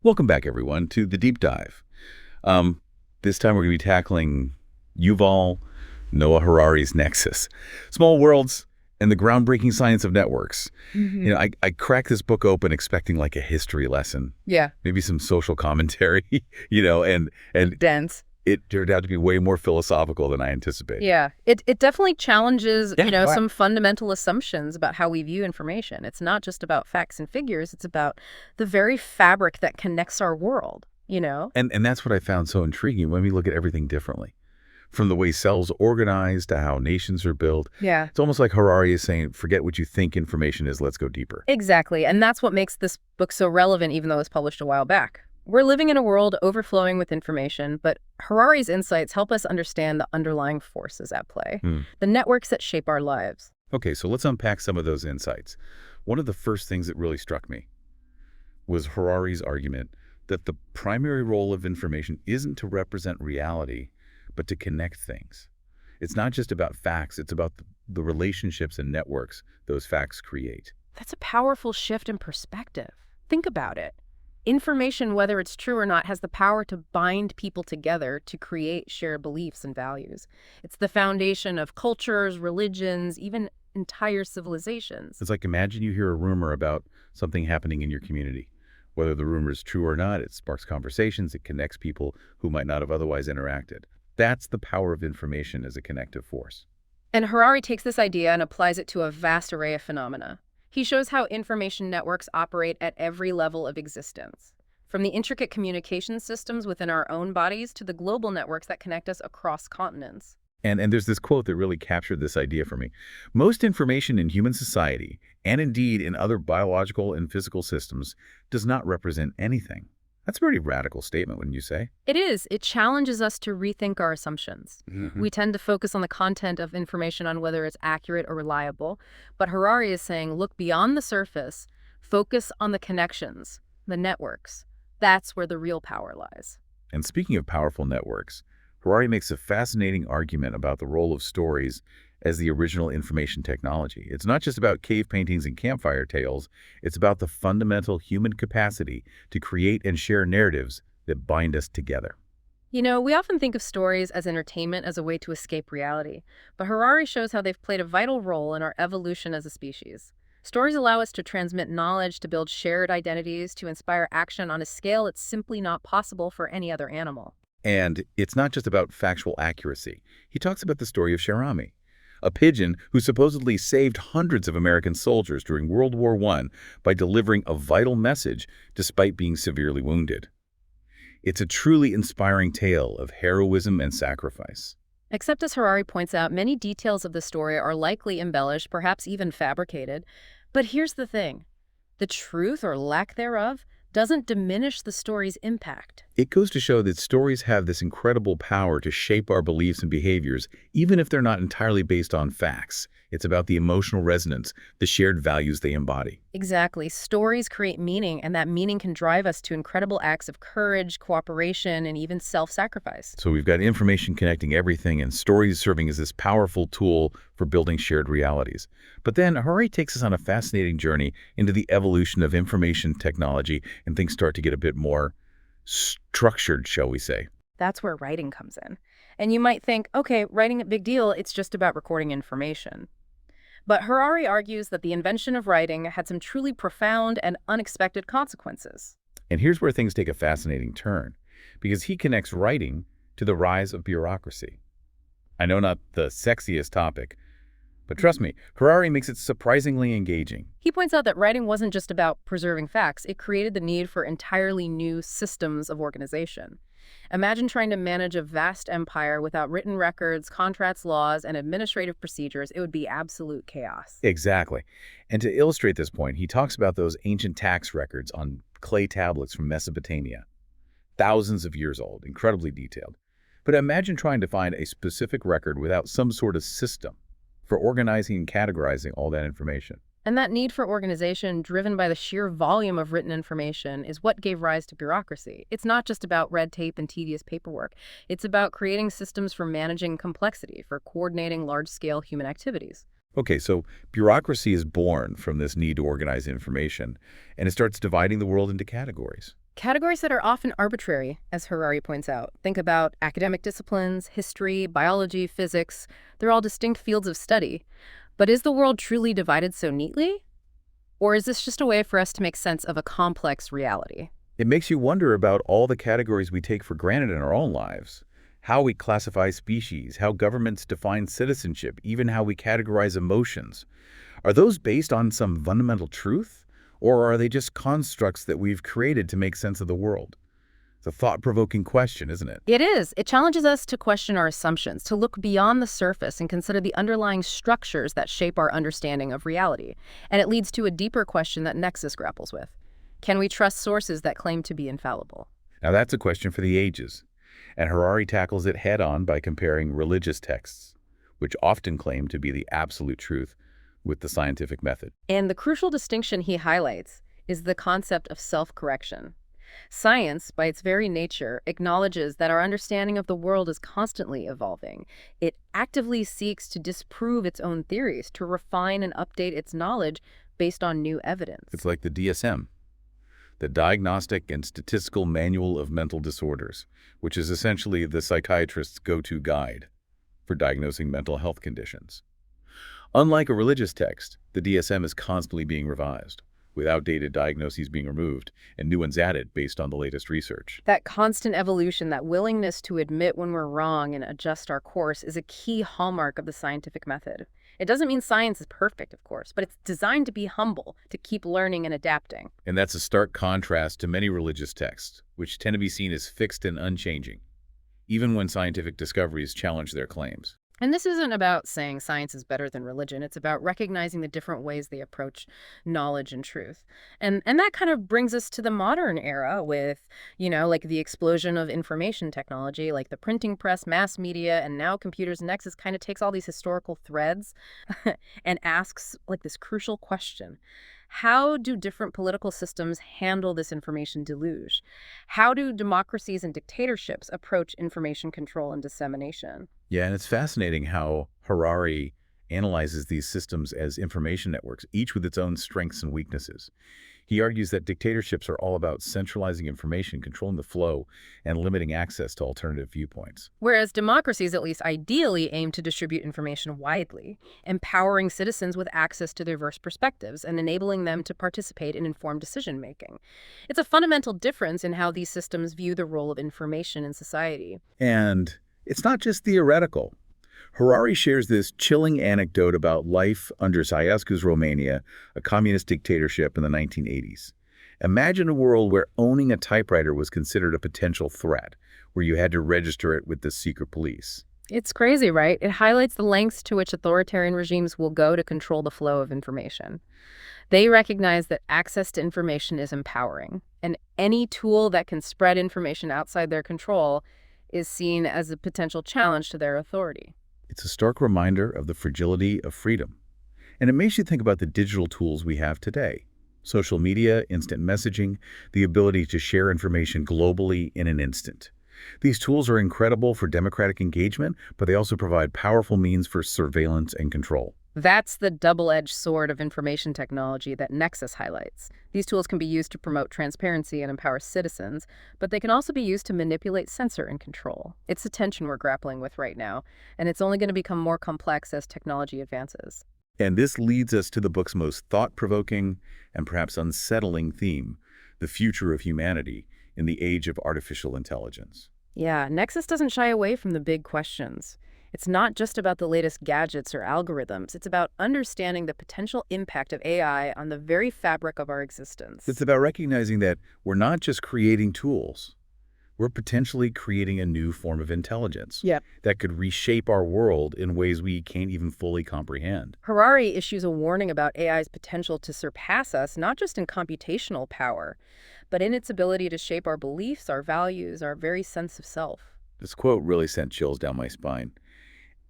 Welcome back, everyone, to the Deep Dive. This time we're going to be tackling Yuval Noah Harari's Nexus, Small Worlds and the Groundbreaking Science of Networks. I cracked this book open expecting like a history lesson, Yeah, maybe some social commentary, and dense. it turned out to be way more philosophical than I anticipated. Yeah, it definitely challenges, Yeah, go ahead. some fundamental assumptions about how we view information. It's not just about facts and figures. It's about the very fabric that connects our world. And that's what I found so intriguing when we look at everything differently. From the way cells organize to how nations are built. Yeah, It's almost like Harari is saying, forget what you think information is, let's go deeper. exactly. And that's what makes this book so relevant, even though it was published a while back. We're living in a world overflowing with information, but Harari's insights help us understand the underlying forces at play, the networks that shape our lives. Okay, so let's unpack some of those insights. One of the first things that really struck me was Harari's argument that the primary role of information isn't to represent reality, but to connect things. It's not just about facts, it's about the relationships and networks those facts create. That's a powerful shift in perspective. Think about it. Information, whether it's true or not, has the power to bind people together to create shared beliefs and values. It's the foundation of cultures, religions, even entire civilizations. It's like imagine you hear a rumor about something happening in your community. Whether the rumor is true or not, it sparks conversations, it connects people who might not have otherwise interacted. That's the power of information as a connective force. And Harari takes this idea and applies it to a vast array of phenomena. He shows how information networks operate at every level of existence, from the intricate communication systems within our own bodies to the global networks that connect us across continents. And there's this quote that really captured this idea for me. Most information in human society, and indeed in other biological and physical systems, does not represent anything. That's a pretty radical statement, wouldn't you say? It is. It challenges us to rethink our assumptions. We tend to focus on the content of information on whether it's accurate or reliable, but Harari is saying, look beyond the surface, focus on the connections, the networks. That's where the real power lies. And speaking of powerful networks, Harari makes a fascinating argument about the role of stories as the original information technology. It's not just about cave paintings and campfire tales, it's about the fundamental human capacity to create and share narratives that bind us together. We often think of stories as entertainment as a way to escape reality, but Harari shows how they've played a vital role in our evolution as a species. Stories allow us to transmit knowledge, to build shared identities, to inspire action on a scale that's simply not possible for any other animal. And it's not just about factual accuracy. He talks about the story of Sharami, a pigeon who supposedly saved hundreds of American soldiers during World War I by delivering a vital message despite being severely wounded. It's a truly inspiring tale of heroism and sacrifice. Except, as Harari points out, many details of the story are likely embellished, perhaps even fabricated. But here's the thing. The truth, or lack thereof, doesn't diminish the story's impact. It goes to show that stories have this incredible power to shape our beliefs and behaviors, even if they're not entirely based on facts. It's about the emotional resonance, the shared values they embody. Exactly. Stories create meaning, and that meaning can drive us to incredible acts of courage, cooperation, and even self-sacrifice. So we've got information connecting everything and stories serving as this powerful tool for building shared realities. But then Harari takes us on a fascinating journey into the evolution of information technology, and things start to get a bit more structured, shall we say. That's where writing comes in. And you might think, okay, writing a big deal, it's just about recording information. But Harari argues that the invention of writing had some truly profound and unexpected consequences. And here's where things take a fascinating turn, because he connects writing to the rise of bureaucracy. I know not the sexiest topic, but trust me, Harari makes it surprisingly engaging. He points out that writing wasn't just about preserving facts, it created the need for entirely new systems of organization. Imagine trying to manage a vast empire without written records, contracts, laws, and administrative procedures. It would be absolute chaos. Exactly. And to illustrate this point, he talks about those ancient tax records on clay tablets from Mesopotamia. Thousands of years old, incredibly detailed. But imagine trying to find a specific record without some sort of system for organizing and categorizing all that information. And that need for organization, driven by the sheer volume of written information, is what gave rise to bureaucracy. It's not just about red tape and tedious paperwork. It's about creating systems for managing complexity, for coordinating large-scale human activities. Okay, so bureaucracy is born from this need to organize information, and it starts dividing the world into categories. Categories that are often arbitrary, as Harari points out. Think about academic disciplines, history, biology, physics. They're all distinct fields of study. But is the world truly divided so neatly? Or is this just a way for us to make sense of a complex reality? It makes you wonder about all the categories we take for granted in our own lives. How we classify species, how governments define citizenship, even how we categorize emotions. Are those based on some fundamental truth? Or are they just constructs that we've created to make sense of the world? It's a thought-provoking question, isn't it? It is. It challenges us to question our assumptions, to look beyond the surface and consider the underlying structures that shape our understanding of reality. And it leads to a deeper question that Nexus grapples with. Can we trust sources that claim to be infallible? Now that's a question for the ages. And Harari tackles it head-on by comparing religious texts, which often claim to be the absolute truth, with the scientific method. And the crucial distinction he highlights is the concept of self-correction. Science, by its very nature, acknowledges that our understanding of the world is constantly evolving. It actively seeks to disprove its own theories, to refine and update its knowledge based on new evidence. It's like the DSM, the Diagnostic and Statistical Manual of Mental Disorders, which is essentially the psychiatrist's go-to guide for diagnosing mental health conditions. Unlike a religious text, the DSM is constantly being revised, with outdated diagnoses being removed and new ones added based on the latest research. That constant evolution, that willingness to admit when we're wrong and adjust our course is a key hallmark of the scientific method. It doesn't mean science is perfect, of course, but it's designed to be humble, to keep learning and adapting. And that's a stark contrast to many religious texts, which tend to be seen as fixed and unchanging, even when scientific discoveries challenge their claims. And this isn't about saying science is better than religion. It's about recognizing the different ways they approach knowledge and truth. And that kind of brings us to the modern era with, like the explosion of information technology, like the printing press, mass media, and now computers. Nexus kind of takes all these historical threads and asks like this crucial question. How do different political systems handle this information deluge? How do democracies and dictatorships approach information control and dissemination? Yeah, and it's fascinating how Harari analyzes these systems as information networks, each with its own strengths and weaknesses. He argues that dictatorships are all about centralizing information, controlling the flow, and limiting access to alternative viewpoints. Whereas democracies, at least ideally, aim to distribute information widely, empowering citizens with access to diverse perspectives and enabling them to participate in informed decision-making. It's a fundamental difference in how these systems view the role of information in society. And it's not just theoretical. Harari shares this chilling anecdote about life under Ceausescu's Romania, a communist dictatorship in the 1980s. Imagine a world where owning a typewriter was considered a potential threat, where you had to register it with the secret police. It's crazy, right? It highlights the lengths to which authoritarian regimes will go to control the flow of information. They recognize that access to information is empowering, and any tool that can spread information outside their control is seen as a potential challenge to their authority. It's a stark reminder of the fragility of freedom. And it makes you think about the digital tools we have today. Social media, instant messaging, the ability to share information globally in an instant. These tools are incredible for democratic engagement, but they also provide powerful means for surveillance and control. That's the double-edged sword of information technology that Nexus highlights. These tools can be used to promote transparency and empower citizens, but they can also be used to manipulate, censor, and control. It's the tension we're grappling with right now, and it's only going to become more complex as technology advances. And this leads us to the book's most thought-provoking and perhaps unsettling theme, the future of humanity in the age of artificial intelligence. Yeah, Nexus doesn't shy away from the big questions. It's not just about the latest gadgets or algorithms. It's about understanding the potential impact of AI on the very fabric of our existence. It's about recognizing that we're not just creating tools. We're potentially creating a new form of intelligence that could reshape our world in ways we can't even fully comprehend. Harari issues a warning about AI's potential to surpass us, not just in computational power, but in its ability to shape our beliefs, our values, our very sense of self. This quote really sent chills down my spine.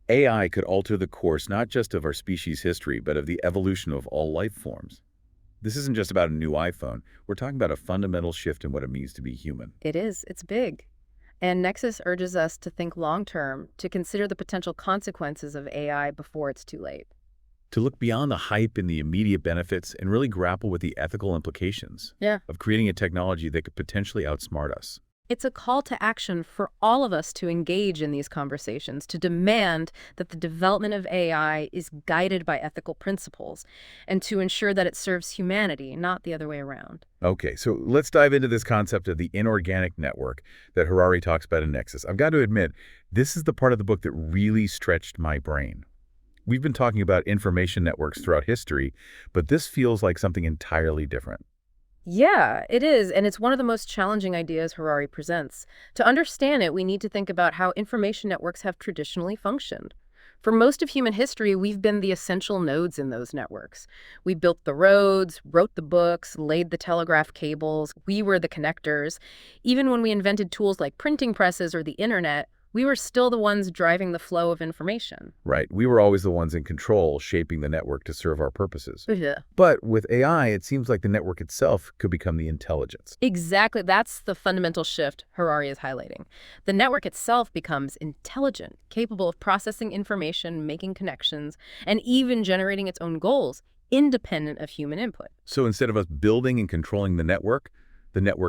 AI could alter the course not just of our species' history, but of the evolution of all life forms. This isn't just about a new iPhone. We're talking about a fundamental shift in what it means to be human. It is. It's big. And Nexus urges us to think long-term, to consider the potential consequences of AI before it's too late. to look beyond the hype and the immediate benefits and really grapple with the ethical implications Yeah. of creating a technology that could potentially outsmart us. It's a call to action for all of us to engage in these conversations, to demand that the development of AI is guided by ethical principles, and to ensure that it serves humanity, not the other way around. Okay, so let's dive into this concept of the inorganic network that Harari talks about in Nexus. I've got to admit, this is the part of the book that really stretched my brain. We've been talking about information networks throughout history, but this feels like something entirely different. Yeah, it is, and it's one of the most challenging ideas Harari presents. To understand it, we need to think about how information networks have traditionally functioned. For most of human history, we've been the essential nodes in those networks. We built the roads, wrote the books, laid the telegraph cables. We were the connectors. Even when we invented tools like printing presses or the internet, we were still the ones driving the flow of information. Right, we were always the ones in control, shaping the network to serve our purposes. Yeah. But with AI, it seems like the network itself could become the intelligence. Exactly. That's the fundamental shift Harari is highlighting. The network itself becomes intelligent, capable of processing information, making connections, and even generating its own goals, independent of human input. So instead of us building and controlling the network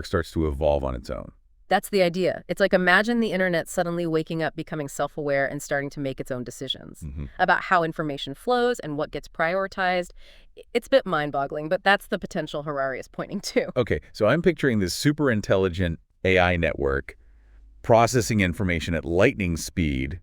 starts to evolve on its own. That's the idea. It's like imagine the internet suddenly waking up, becoming self-aware, and starting to make its own decisions about how information flows and what gets prioritized. It's a bit mind-boggling, but that's the potential Harari is pointing to. Okay, so I'm picturing this super intelligent AI network processing information at lightning speed,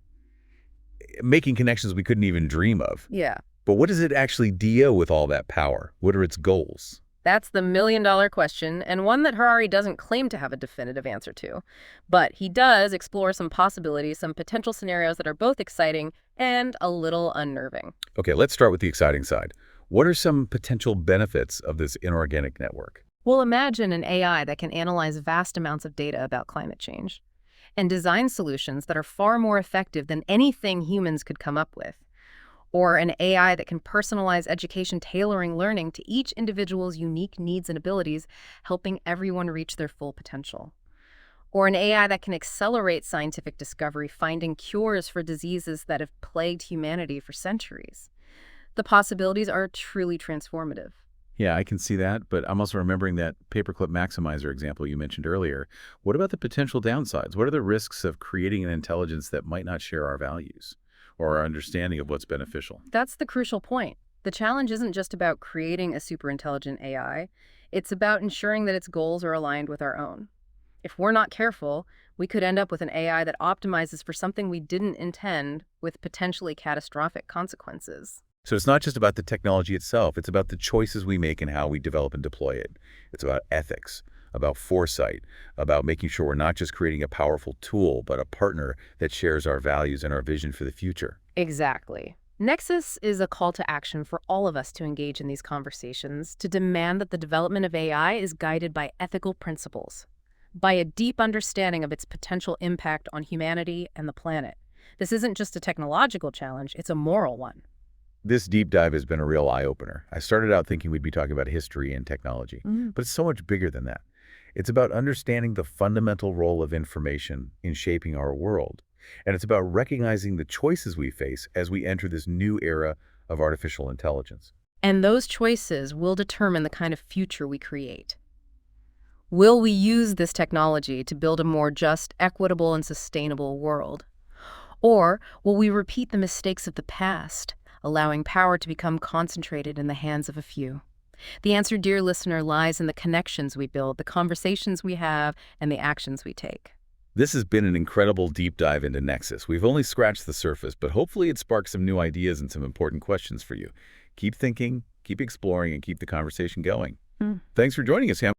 making connections we couldn't even dream of. Yeah. But what does it actually deal with all that power? What are its goals? That's the million-dollar question, and one that Harari doesn't claim to have a definitive answer to. But he does explore some possibilities, some potential scenarios that are both exciting and a little unnerving. Okay, let's start with the exciting side. What are some potential benefits of this inorganic network? Well, imagine an AI that can analyze vast amounts of data about climate change and design solutions that are far more effective than anything humans could come up with. Or an AI that can personalize education, tailoring learning to each individual's unique needs and abilities, helping everyone reach their full potential. Or an AI that can accelerate scientific discovery, finding cures for diseases that have plagued humanity for centuries. The possibilities are truly transformative. Yeah, I can see that, but I'm also remembering that paperclip maximizer example you mentioned earlier. What about the potential downsides? What are the risks of creating an intelligence that might not share our values or our understanding of what's beneficial? That's the crucial point. The challenge isn't just about creating a superintelligent AI. It's about ensuring that its goals are aligned with our own. If we're not careful, we could end up with an AI that optimizes for something we didn't intend, with potentially catastrophic consequences. So it's not just about the technology itself. It's about the choices we make and how we develop and deploy it. It's about ethics, about foresight, about making sure we're not just creating a powerful tool, but a partner that shares our values and our vision for the future. Exactly. Nexus is a call to action for all of us to engage in these conversations, to demand that the development of AI is guided by ethical principles, by a deep understanding of its potential impact on humanity and the planet. This isn't just a technological challenge, it's a moral one. This deep dive has been a real eye-opener. I started out thinking we'd be talking about history and technology, but it's so much bigger than that. It's about understanding the fundamental role of information in shaping our world. And it's about recognizing the choices we face as we enter this new era of artificial intelligence. And those choices will determine the kind of future we create. Will we use this technology to build a more just, equitable, and sustainable world? Or will we repeat the mistakes of the past, allowing power to become concentrated in the hands of a few? The answer, dear listener, lies in the connections we build, the conversations we have, and the actions we take. This has been an incredible deep dive into Nexus. We've only scratched the surface, but hopefully it sparks some new ideas and some important questions for you. Keep thinking, keep exploring, and keep the conversation going. Thanks for joining us, Sam.